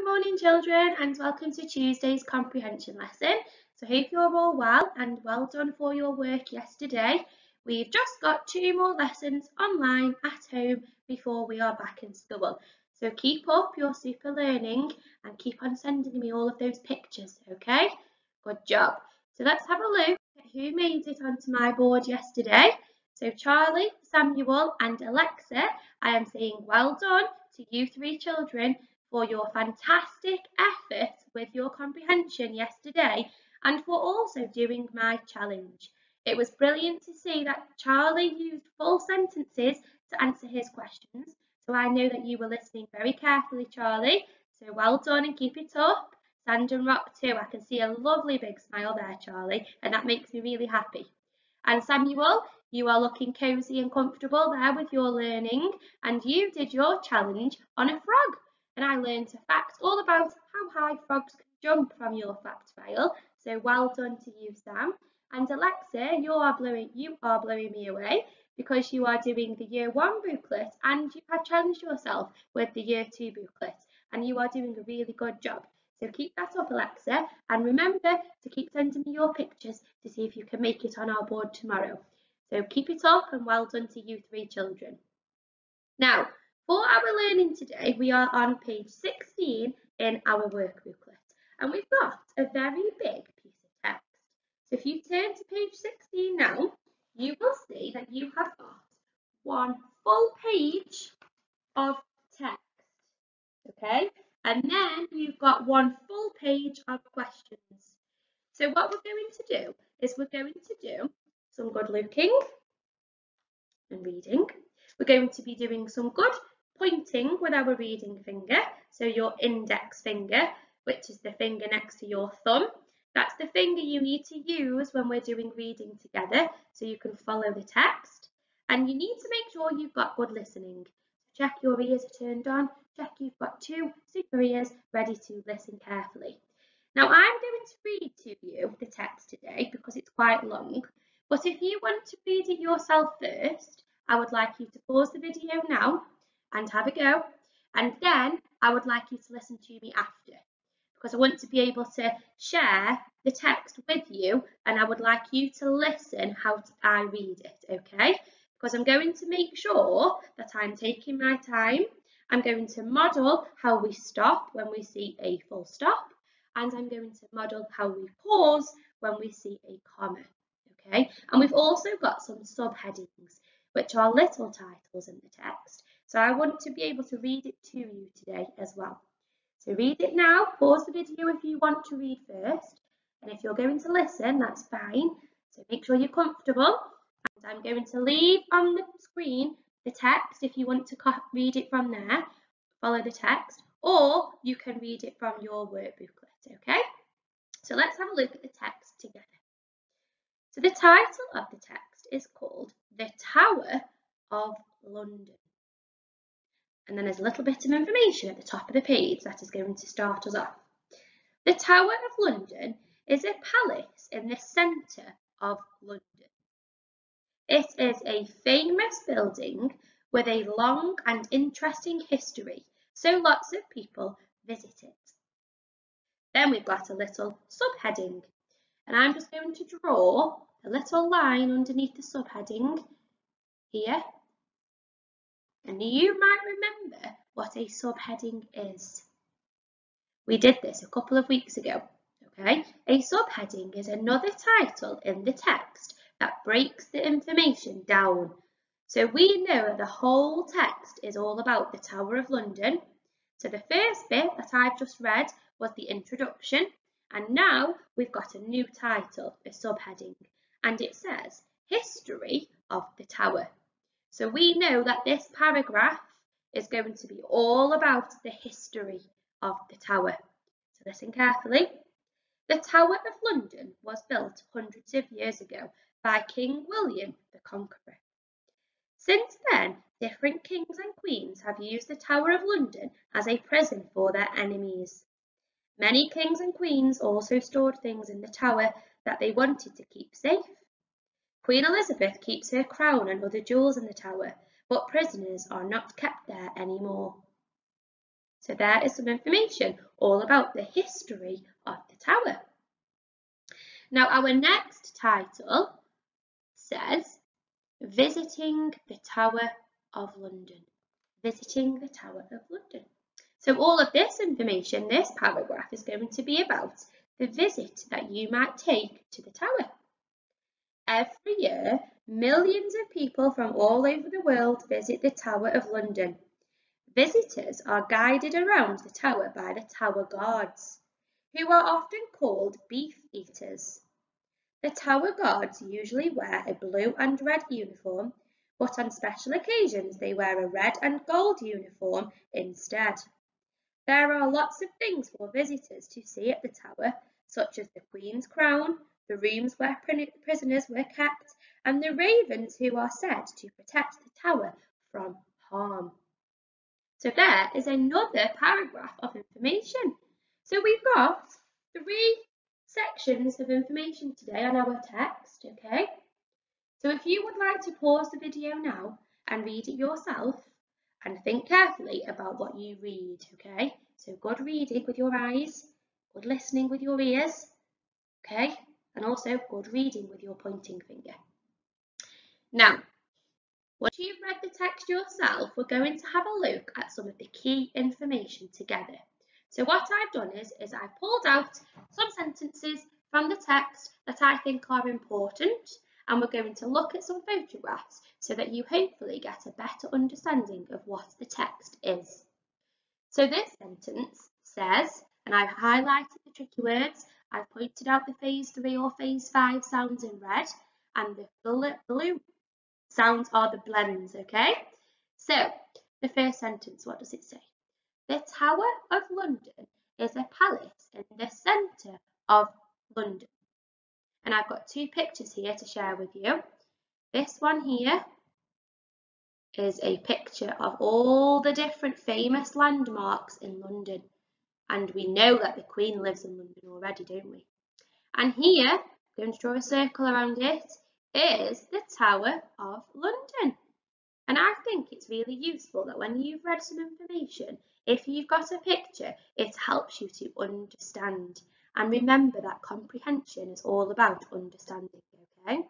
Good morning, children, and welcome to Tuesday's comprehension lesson. So I hope you're all well and well done for your work yesterday. We've just got 2 more lessons online at home before we are back in school. So keep up your super learning and keep on sending me all of those pictures, okay? Good job. So let's have a look at who made it onto my board yesterday. So Charlie, Samuel and Alexa, I am saying well done to you 3 children for your fantastic effort with your comprehension yesterday and for also doing my challenge. It was brilliant to see that Charlie used full sentences to answer his questions, so I know that you were listening very carefully, Charlie, so well done and keep it up. Sand and Rock too, I can see a lovely big smile there, Charlie, and that makes me really happy. And Samuel, you are looking cosy and comfortable there with your learning, and you did your challenge on a frog. And I learned a fact all about how high frogs can jump from your fact file. So well done to you, Sam. And Alexa, you are blowing me away because you are doing the Year 1 booklet and you have challenged yourself with the Year 2 booklet and you are doing a really good job. So keep that up, Alexa, and remember to keep sending me your pictures to see if you can make it on our board tomorrow. So keep it up and well done to you 3 children. Now, for our learning today, we are on page 16 in our work booklet, and we've got a very big piece of text. So if you turn to page 16 now, you will see that you have got 1 full page of text, okay? And then you've got 1 full page of questions. So what we're going to do is we're going to do some good looking and reading. We're going to be doing some good pointing with our reading finger, so your index finger, which is the finger next to your thumb. That's the finger you need to use when we're doing reading together, so you can follow the text. And you need to make sure you've got good listening. Check your ears are turned on, check you've got 2 super ears ready to listen carefully. Now I'm going to read to you the text today because it's quite long, but if you want to read it yourself first, I would like you to pause the video now and have a go, and then I would like you to listen to me after, because I want to be able to share the text with you and I would like you to listen how I read it, okay? Because I'm going to make sure that I'm taking my time. I'm going to model how we stop when we see a full stop, and I'm going to model how we pause when we see a comma, okay? And we've also got some subheadings, which are little titles in the text. So I want to be able to read it to you today as well. So read it now, pause the video if you want to read first, and if you're going to listen, that's fine. So make sure you're comfortable, and I'm going to leave on the screen the text if you want to read it from there, follow the text, or you can read it from your work booklet, okay? So let's have a look at the text together. So the title of the text is called The Tower of London. And then there's a little bit of information at the top of the page that is going to start us off. The Tower of London is a palace in the centre of London. It is a famous building with a long and interesting history, so lots of people visit it. Then we've got a little subheading, and I'm just going to draw a little line underneath the subheading here. And you might remember what a subheading is. We did this a couple of weeks ago, okay? A subheading is another title in the text that breaks the information down. So we know that the whole text is all about the Tower of London. So the first bit that I've just read was the introduction, and now we've got a new title, a subheading, and it says History of the Tower. So we know that this paragraph is going to be all about the history of the tower. So listen carefully. The Tower of London was built hundreds of years ago by King William the Conqueror. Since then, different kings and queens have used the Tower of London as a prison for their enemies. Many kings and queens also stored things in the tower that they wanted to keep safe. Queen Elizabeth keeps her crown and other jewels in the tower, but prisoners are not kept there anymore. So there is some information all about the history of the tower. Now our next title says Visiting the Tower of London. Visiting the Tower of London. So all of this information, this paragraph, is going to be about the visit that you might take to the tower. Every year, millions of people from all over the world visit the Tower of London. Visitors are guided around the tower by the tower guards, who are often called beef eaters. The tower guards usually wear a blue and red uniform, but on special occasions they wear a red and gold uniform instead. There are lots of things for visitors to see at the tower, such as the Queen's crown, the rooms where prisoners were kept, and the ravens who are said to protect the tower from harm. So there is another paragraph of information. So we've got 3 sections of information today on our text, okay? So if you would like to pause the video now and read it yourself and think carefully about what you read, okay? So good reading with your eyes, good listening with your ears, okay? And also good reading with your pointing finger. Now, once you've read the text yourself, we're going to have a look at some of the key information together. So what I've done is I've pulled out some sentences from the text that I think are important, and we're going to look at some photographs so that you hopefully get a better understanding of what the text is. So this sentence says, and I've highlighted the tricky words, I've pointed out the phase 3 or phase 5 sounds in red, and the blue sounds are the blends, okay? So the first sentence, what does it say? The Tower of London is a palace in the centre of London. And I've got 2 pictures here to share with you. This one here is a picture of all the different famous landmarks in London. And we know that the Queen lives in London already, don't we? And here, I'm going to draw a circle around it, is the Tower of London. And I think it's really useful that when you've read some information, if you've got a picture, it helps you to understand. And remember that comprehension is all about understanding, okay?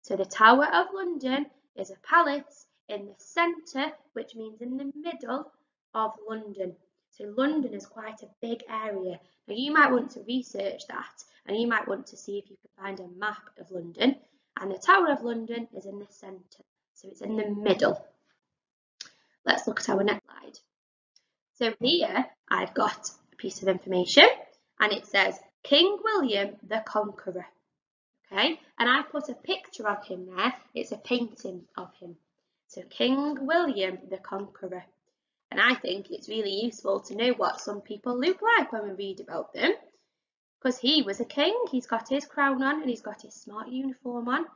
So the Tower of London is a palace in the centre, which means in the middle of London. So London is quite a big area. Now you might want to research that, and you might want to see if you can find a map of London. And the Tower of London is in the centre, so it's in the middle. Let's look at our neckline. So here I've got a piece of information, and it says King William the Conqueror. Okay, and I put a picture of him there. It's a painting of him. So King William the Conqueror. And I think it's really useful to know what some people look like when we read about them. Because he was a king, he's got his crown on and he's got his smart uniform on.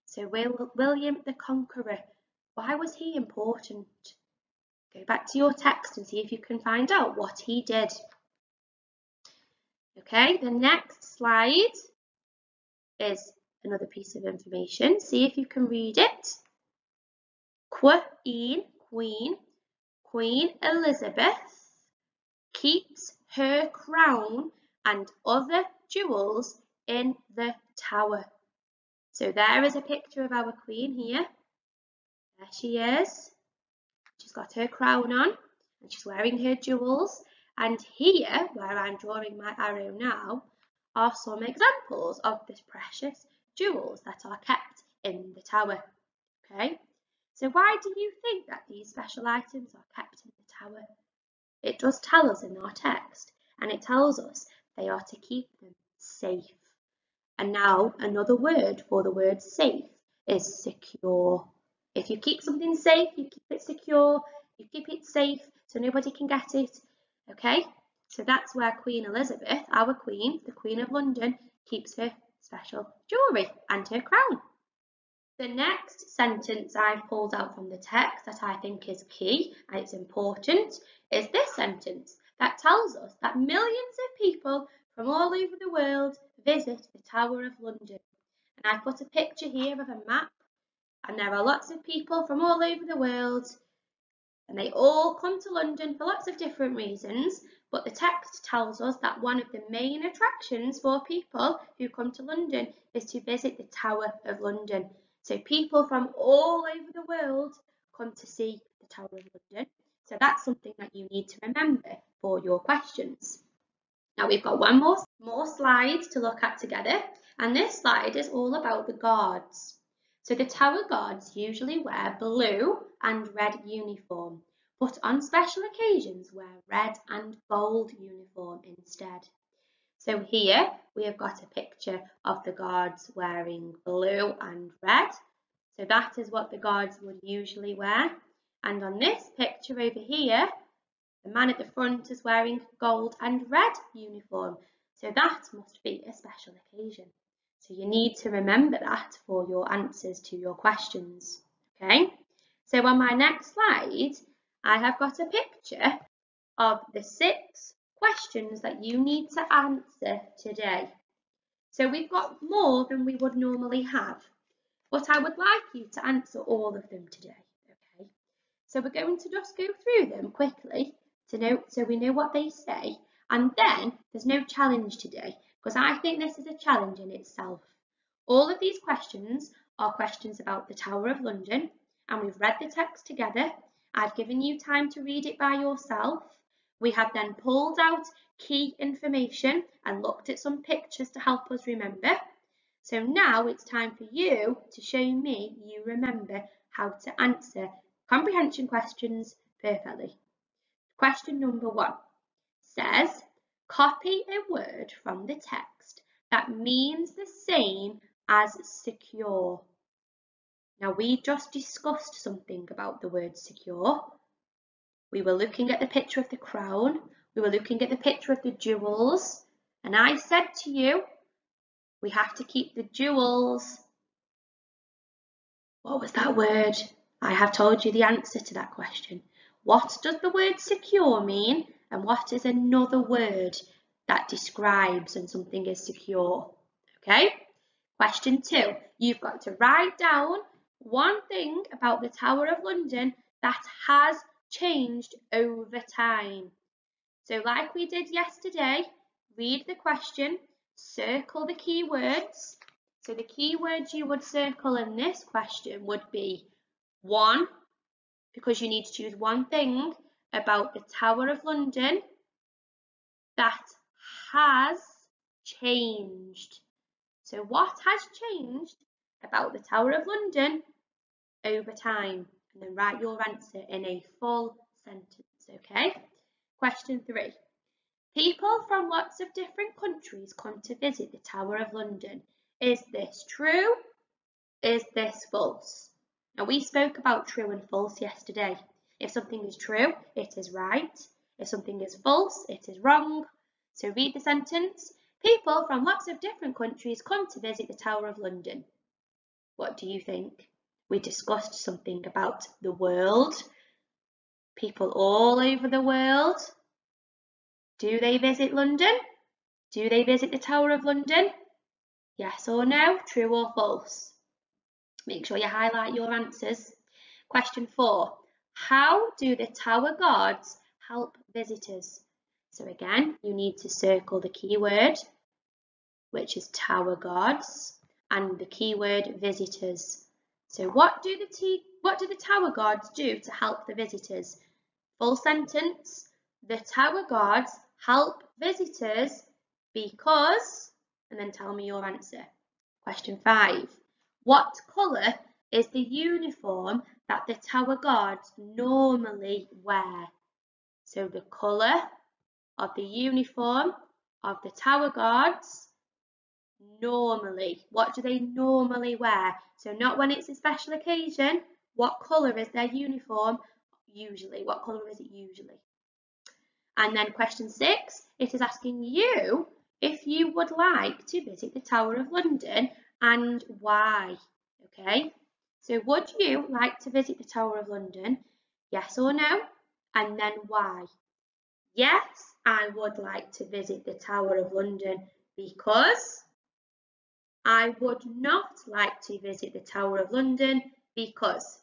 So William the Conqueror, why was he important? Go back to your text and see if you can find out what he did. Okay, the next slide is another piece of information. See if you can read it. Queen Elizabeth keeps her crown and other jewels in the tower. So there is a picture of our Queen here. There she is. She's got her crown on and she's wearing her jewels. And here, where I'm drawing my arrow now, are some examples of the precious jewels that are kept in the tower. Okay, so why do you think that these special items are kept in the tower? It does tell us in our text, and it tells us they are to keep them safe. And now another word for the word safe is secure. If you keep something safe, you keep it secure, you keep it safe so nobody can get it. Okay, so that's where Queen Elizabeth, our Queen, the Queen of London, keeps her special jewellery and her crown. The next sentence I've pulled out from the text that I think is key and it's important is this sentence that tells us that millions of people from all over the world visit the Tower of London. And I've put a picture here of a map, and there are lots of people from all over the world And they all come to London for lots of different reasons, but the text tells us that one of the main attractions for people who come to London is to visit the Tower of London. So people from all over the world come to see the Tower of London. So that's something that you need to remember for your questions. Now we've got one more slide to look at together, and this slide is all about the guards. So the Tower guards usually wear blue and red uniform, but on special occasions wear red and gold uniform instead. So here we have got a picture of the guards wearing blue and red. So that is what the guards would usually wear. And on this picture over here, the man at the front is wearing gold and red uniform. So that must be a special occasion. So you need to remember that for your answers to your questions. Okay, so on my next slide, I have got a picture of the 6 questions that you need to answer today. So we've got more than we would normally have, but I would like you to answer all of them today. Okay, so we're going to just go through them quickly so we know what they say, and then there's no challenge today because I think this is a challenge in itself. All of these questions are questions about the Tower of London, and we've read the text together. I've given you time to read it by yourself. We have then pulled out key information and looked at some pictures to help us remember. So now it's time for you to show me you remember how to answer comprehension questions perfectly. Question number 1 says, copy a word from the text that means the same as secure. Now we just discussed something about the word secure. We were looking at the picture of the crown, we were looking at the picture of the jewels, and I said to you, we have to keep the jewels. What was that word? I have told you the answer to that question. What does the word secure mean, and what is another word that describes when something is secure? Okay, question 2. You've got to write down one thing about the Tower of London that has changed over time. So like we did yesterday, read the question, circle the key words. So the key words you would circle in this question would be 1, because you need to choose one thing about the Tower of London that has changed. So what has changed about the Tower of London over time? And then write your answer in a full sentence, okay? Question 3. People from lots of different countries come to visit the Tower of London. Is this true? Is this false? Now we spoke about true and false yesterday. If something is true, it is right. If something is false, it is wrong. So read the sentence. People from lots of different countries come to visit the Tower of London. What do you think? We discussed something about the world. People all over the world. Do they visit London? Do they visit the Tower of London? Yes or no? True or false? Make sure you highlight your answers. Question 4. How do the Tower guards help visitors? So again, you need to circle the keyword, which is Tower guards, and the keyword visitors. So what do the Tower guards do to help the visitors? Full sentence. The Tower guards help visitors because, and then tell me your answer. Question 5. What colour is the uniform that the Tower guards normally wear? So the colour of the uniform of the Tower guards normally. What do they normally wear? So not when it's a special occasion. What colour is their uniform usually? What colour is it usually? And then question 6, it is asking you if you would like to visit the Tower of London and why. Okay, so would you like to visit the Tower of London? Yes or no? And then why? Yes, I would like to visit the Tower of London because. I would not like to visit the Tower of London because.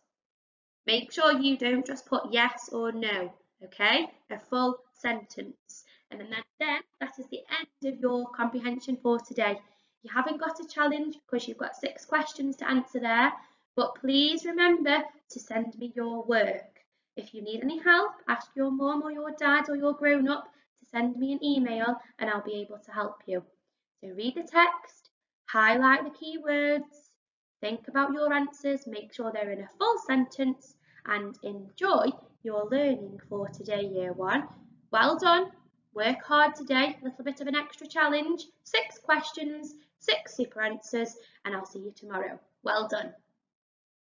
Make sure you don't just put yes or no, okay? A full sentence. And then that is the end of your comprehension for today. You haven't got a challenge because you've got 6 questions to answer there, but please remember to send me your work. If you need any help, ask your mum or your dad or your grown-up to send me an email and I'll be able to help you. So read the text, highlight the key words, think about your answers, make sure they're in a full sentence, and enjoy your learning for today, Year 1. Well done. Work hard today, a little bit of an extra challenge, 6 questions, 6 super answers, and I'll see you tomorrow. Well done.